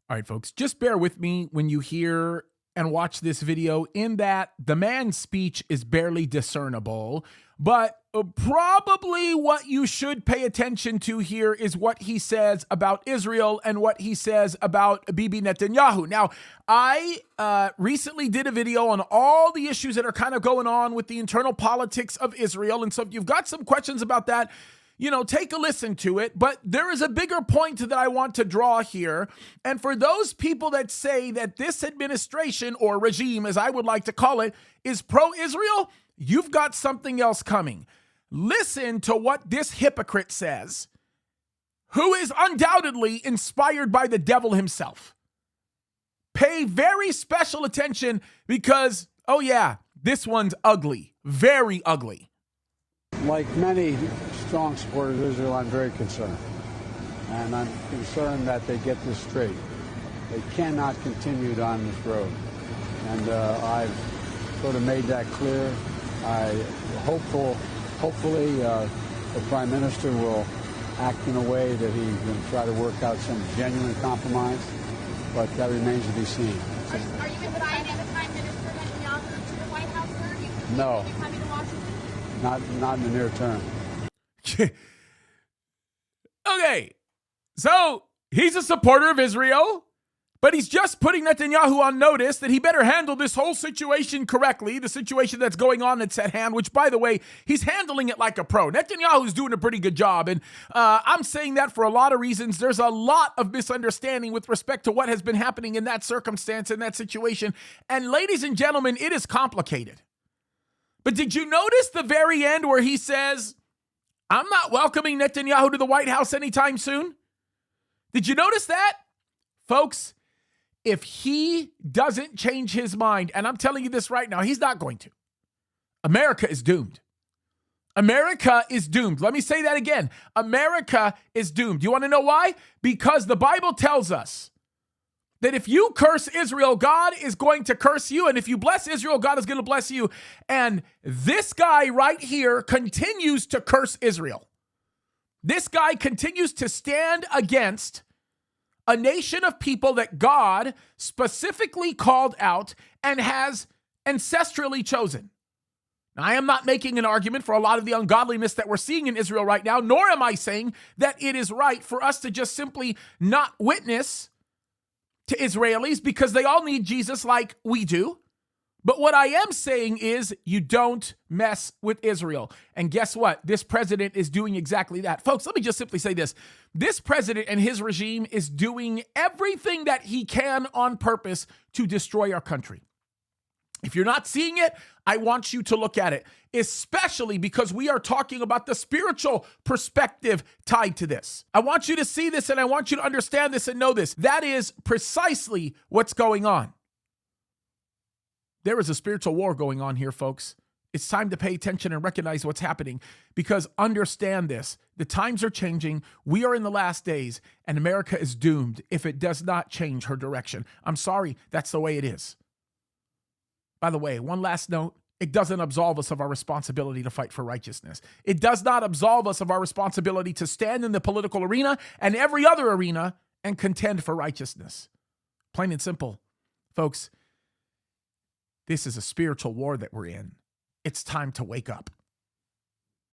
All right, folks, just bear with me when you hear and watch this video, in that the man's speech is barely discernible, but probably what you should pay attention to here is what he says about Israel and what he says about Bibi Netanyahu. Now, I recently did a video on all the issues that are kind of going on with the internal politics of Israel, and so if you've got some questions about that, take a listen to it. But there is a bigger point that I want to draw here. And for those people that say that this administration, or regime, as I would like to call it, is pro-Israel, you've got something else coming. Listen to what this hypocrite says, who is undoubtedly inspired by the devil himself. Pay very special attention because, oh yeah, this one's ugly, very ugly. Like many strong supporters of Israel, I'm very concerned. And I'm concerned that they get this straight. They cannot continue down this road. And I've sort of made that clear. Hopefully the Prime Minister will act in a way that he can try to work out some genuine compromise, but that remains to be seen. Are you inviting the Prime Minister Netanyahu to the White House, sir? No. Are you coming to Washington? Not in the near term. Okay, so he's a supporter of Israel, but he's just putting Netanyahu on notice that he better handle this whole situation correctly, the situation that's going on that's at hand, which, by the way, he's handling it like a pro. Netanyahu's doing a pretty good job, and I'm saying that for a lot of reasons. There's a lot of misunderstanding with respect to what has been happening in that circumstance, in that situation, and ladies and gentlemen, it is complicated. But did you notice the very end where he says, I'm not welcoming Netanyahu to the White House anytime soon? Did you notice that? Folks, if he doesn't change his mind, and I'm telling you this right now, he's not going to. America is doomed. America is doomed. Let me say that again. America is doomed. You want to know why? Because the Bible tells us that if you curse Israel, God is going to curse you. And if you bless Israel, God is going to bless you. And this guy right here continues to curse Israel. This guy continues to stand against a nation of people that God specifically called out and has ancestrally chosen. Now, I am not making an argument for a lot of the ungodliness that we're seeing in Israel right now, nor am I saying that it is right for us to just simply not witness to Israelis because they all need Jesus like we do. But what I am saying is you don't mess with Israel. And guess what? This president is doing exactly that. Folks, let me just simply say this. This president and his regime is doing everything that he can on purpose to destroy our country. If you're not seeing it, I want you to look at it, especially because we are talking about the spiritual perspective tied to this. I want you to see this and I want you to understand this and know this. That is precisely what's going on. There is a spiritual war going on here, folks. It's time to pay attention and recognize what's happening because understand this. The times are changing. We are in the last days and America is doomed if it does not change her direction. I'm sorry, that's the way it is. By the way, one last note, it doesn't absolve us of our responsibility to fight for righteousness. It does not absolve us of our responsibility to stand in the political arena and every other arena and contend for righteousness. Plain and simple. Folks, this is a spiritual war that we're in. It's time to wake up.